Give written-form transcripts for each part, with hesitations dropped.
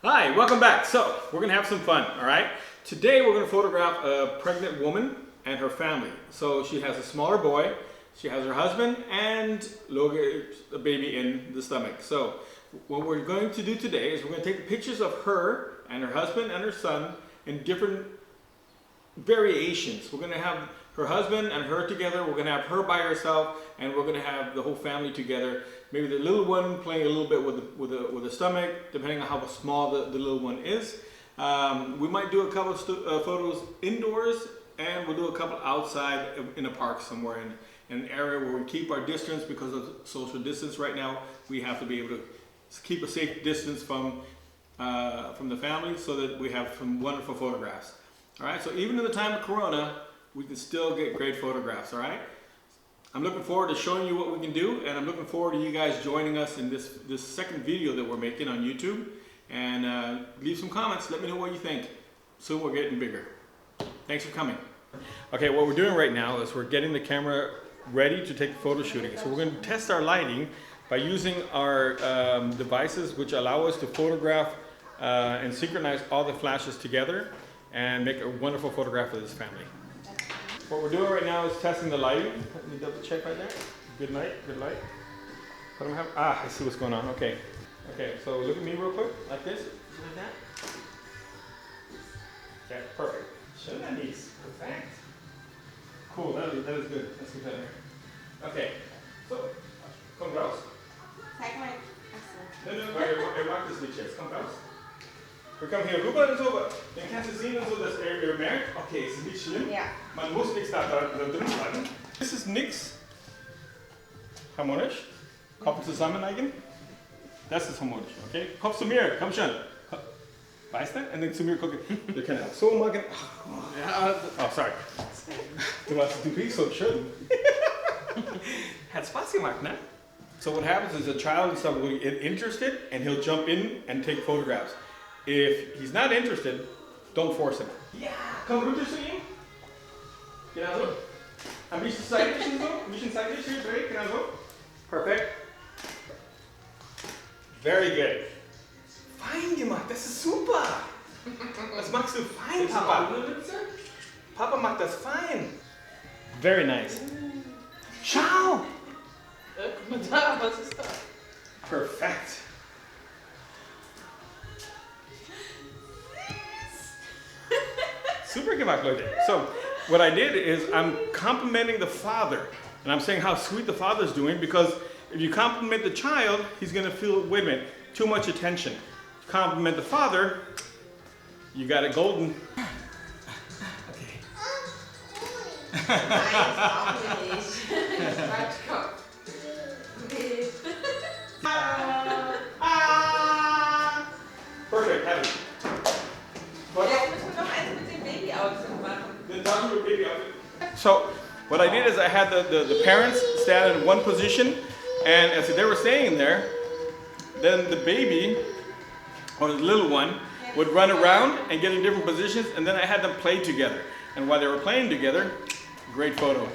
Hi, welcome back. So, we're going to have some fun, all right? Today we're going to photograph a pregnant woman and her family. So, she has a smaller boy, she has her husband, and a baby in the stomach. So, what we're going to do today is we're going to take pictures of her and her husband and her son in different variations. We're going to have her husband and her together, we're going to have her by herself, and we're going to have the whole family together. Maybe the little one playing a little bit with the stomach, depending on how small the little one is. We might do a couple of photos indoors, and we'll do a couple outside in a park somewhere in an area where we keep our distance because of social distance right now. We have to be able to keep a safe distance from the family so that we have some wonderful photographs. All right, so even in the time of Corona, we can still get great photographs, all right? I'm looking forward to showing you what we can do, and I'm looking forward to you guys joining us in this second video that we're making on YouTube. And leave some comments, let me know what you think. Soon we're getting bigger. Thanks for coming. Okay, what we're doing right now is we're getting the camera ready to take photo shooting. So we're going to test our lighting by using our devices which allow us to photograph and synchronize all the flashes together and make a wonderful photograph of this family. What we're doing right now is testing the lighting. Let me double check right there. Good light, good light. What do I have? I see what's going on. Okay. Okay, so look at me real quick, like this, like that. Okay, perfect. Show that nice. Perfect. Cool, that is good. That's good better. Okay, so, kom raus. Zeig mal. No, er mag das nicht jetzt. Komm raus. Wir kommen hier rüber und so, dann kannst du sehen und so, dass er merkt, okay, es ist nicht schlimm, ja. Man muss nichts da drin bleiben. Das ist nix harmonisch. Kopf zusammenlegen. Das ist harmonisch, okay? Kopf zu mir, komm schon. Weißt du? Und dann zu mir gucken. Wir können auch so machen. Oh, sorry. Du bist so schön. Hat Spaß gemacht, ne? So what happens is a child is really interested and he'll jump in and take photographs. If he's not interested, don't force him. Ja, komm runter zu ihm. Genau so. Ein bisschen seitlich und so. Ein bisschen seitlich hier, dreh, genau so. Perfekt. Very good. Fein gemacht, das ist super. Das machst du fein, Papa. Papa macht das fein. Very nice. Schau. Guck mal da, was ist da? Perfect. Super gemacht, Leute. So, what I did is I'm complimenting the father. And I'm saying how sweet the father's doing because if you compliment the child, he's going to feel, wait a minute, too much attention. Compliment the father, you got it golden. Okay. Nein, auch nicht. Quatsch, Perfect, have it. Jetzt müssen wir noch eins mit dem Baby-Outfit machen. So, what I did is I had the parents stand in one position, and as they were staying there, then the baby, or the little one, would run around and get in different positions, and then I had them play together. And while they were playing together, great photo.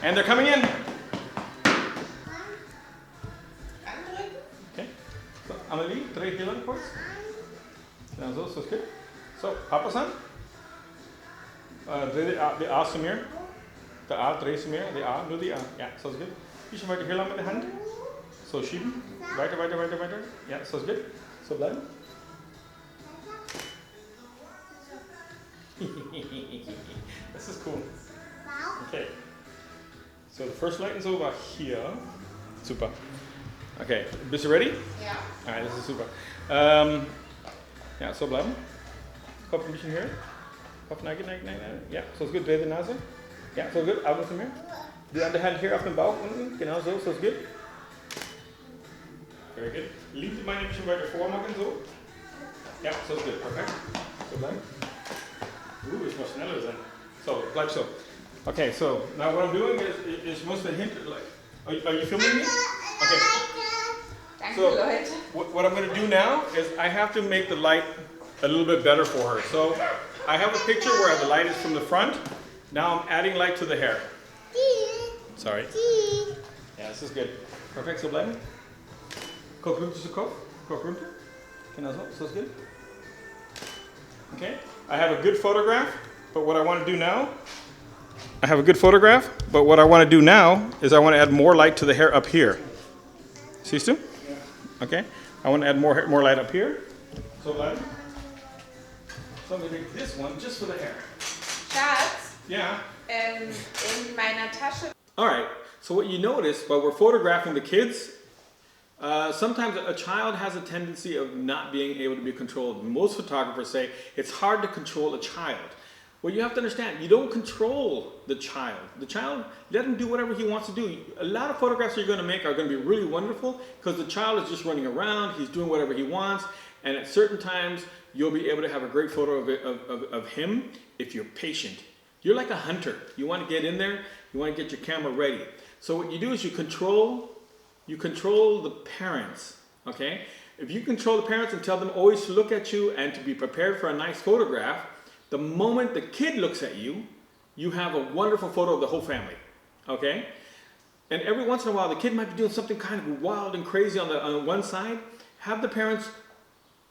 And they're coming in. Okay. So, Amelie, dreh hier lang kurz. Genau so, ist das gut? So, Papa-san. Dreh die A zu mir. Der A, dreh zu mir. Die A, nur die A. Ja, so ist gut. Bisschen weiter hier lang mit der Hand. So, schieben. Weiter. Ja, so ist gut. So bleiben. Das ist cool. Okay. So, the first light is over here. Super. Okay, bist du ready? Ja. Alright, das ist super. Ja, so bleiben. Kopf ein bisschen höher. Kopf neigen. Ja, so ist gut. Dreh die Nase. Ja, so ist gut. Augen zu mir. Die andere Hand hier auf dem Bauch unten. Genau so ist gut. Very good. Liegt die Beine ein bisschen weiter vormachen, so. Ja, so ist gut. Perfekt. So bleiben. Ich muss schneller sein. So, bleib so. Okay, so now what I'm doing is mostly hint. Like, are you filming me? Okay. Danke, So, Leute. what I'm going to do now is I have to make the light a little bit better for her. So I have a picture where the light is from the front. Now I'm adding light to the hair. Sorry. Yeah, this is good. Perfect, so bleiben. Kopf runter zu Kopf. Kopf runter. So it's good? Okay. I have a good photograph, but what I want to do now, is I want to add more light to the hair up here. See, Stu? Yeah. Okay. I want to add more light up here. So I'm going to make this one just for the hair. Schatz? Yeah. In meiner Tasche. All right. So what you notice while we're photographing the kids, sometimes a child has a tendency of not being able to be controlled. Most photographers say it's hard to control a child. Well, you have to understand, you don't control the child. The child, let him do whatever he wants to do. A lot of photographs you're going to make are going to be really wonderful because the child is just running around, he's doing whatever he wants, and at certain times you'll be able to have a great photo of him if you're patient. You're like a hunter. You want to get in there, you want to get your camera ready. So what you do is you control the parents, okay? If you control the parents and tell them always to look at you and to be prepared for a nice photograph, the moment the kid looks at you, you have a wonderful photo of the whole family, okay? And every once in a while, the kid might be doing something kind of wild and crazy on one side. Have the parents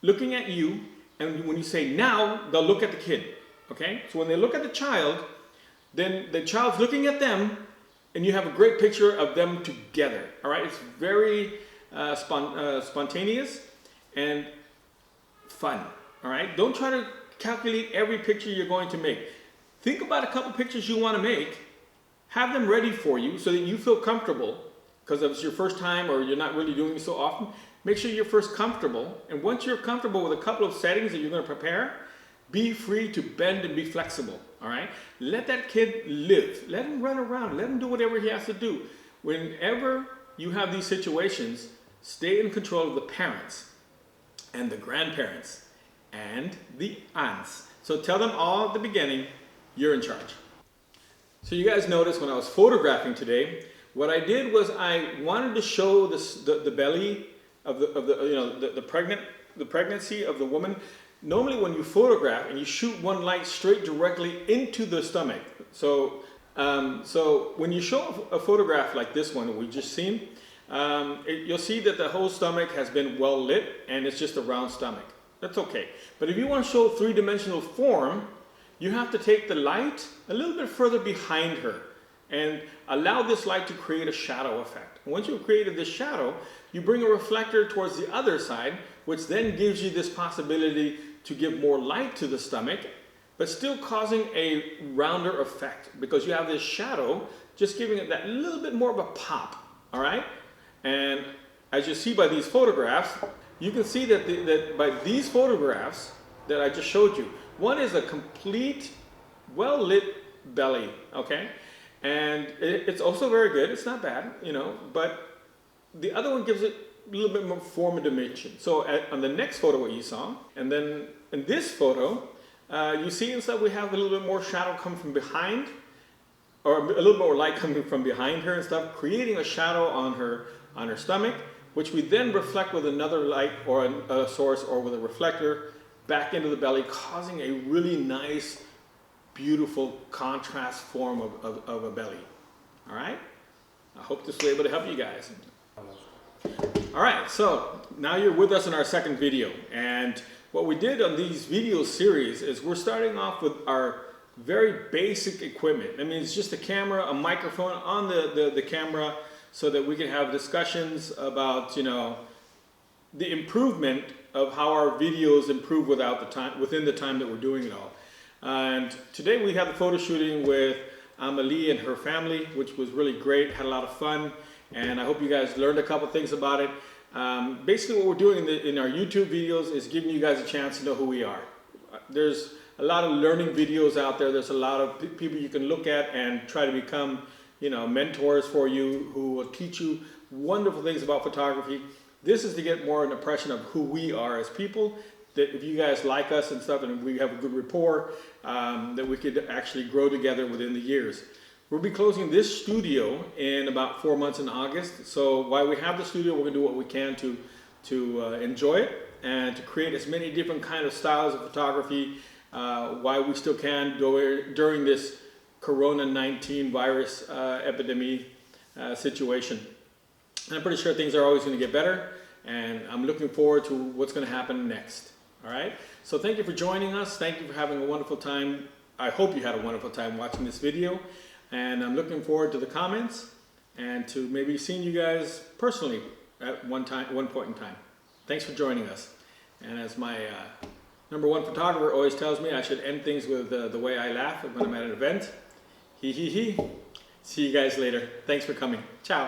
looking at you, and when you say now, they'll look at the kid, okay? So when they look at the child, then the child's looking at them, and you have a great picture of them together, all right? It's very spontaneous and fun, all right? Don't try to calculate every picture you're going to make. Think about a couple pictures you want to make, have them ready for you so that you feel comfortable, because if it's your first time or you're not really doing it so often, make sure you're first comfortable, and once you're comfortable with a couple of settings that you're going to prepare, be free to bend and be flexible, all right? Let that kid live. Let him run around. Let him do whatever he has to do. Whenever you have these situations, stay in control of the parents and the grandparents and the aunts. So tell them all at the beginning, you're in charge. So you guys noticed when I was photographing today, what I did was I wanted to show the belly of the pregnancy of the woman. Normally when you photograph and you shoot one light straight directly into the stomach. So when you show a photograph like this one that we just seen, you'll see that the whole stomach has been well lit and it's just a round stomach. That's okay. But if you want to show three-dimensional form, you have to take the light a little bit further behind her and allow this light to create a shadow effect. Once you've created this shadow, you bring a reflector towards the other side, which then gives you this possibility to give more light to the stomach, but still causing a rounder effect because you have this shadow just giving it that little bit more of a pop, all right? And as you see by these photographs, you can see that by these photographs that I just showed you, one is a complete, well-lit belly, okay? And it's also very good. It's not bad, but the other one gives it a little bit more form and dimension. So on the next photo what you saw, and then in this photo, you see instead we have a little bit more shadow come from behind, or a little bit more light coming from behind her and stuff, creating a shadow on her stomach, which we then reflect with another light or a source or with a reflector back into the belly, causing a really nice, beautiful contrast form of a belly. All right? I hope this was able to help you guys. All right, so now you're with us in our second video. And what we did on these video series is we're starting off with our very basic equipment. I mean, it's just a camera, a microphone on the camera, so that we can have discussions about, the improvement of how our videos improve within the time that we're doing it all. And today we have the photo shooting with Amelie and her family, which was really great, had a lot of fun, and I hope you guys learned a couple things about it. Basically what we're doing in our YouTube videos is giving you guys a chance to know who we are. There's a lot of learning videos out there. There's a lot of people you can look at and try to become mentors for you who will teach you wonderful things about photography. This is to get more an impression of who we are as people, that if you guys like us and stuff and we have a good rapport, that we could actually grow together within the years. We'll be closing this studio in about 4 months in August. So while we have the studio, we're going to do what we can to enjoy it and to create as many different kind of styles of photography while we still can during this Corona-19 virus epidemic situation. And I'm pretty sure things are always going to get better. and I'm looking forward to what's going to happen next. All right. So thank you for joining us. Thank you for having a wonderful time. I hope you had a wonderful time watching this video, and I'm looking forward to the comments and to maybe seeing you guys personally at one point in time. Thanks for joining us. And as my #1 photographer always tells me, I should end things with the way I laugh when I'm at an event. Hee hee hee. See you guys later. Thanks for coming. Ciao.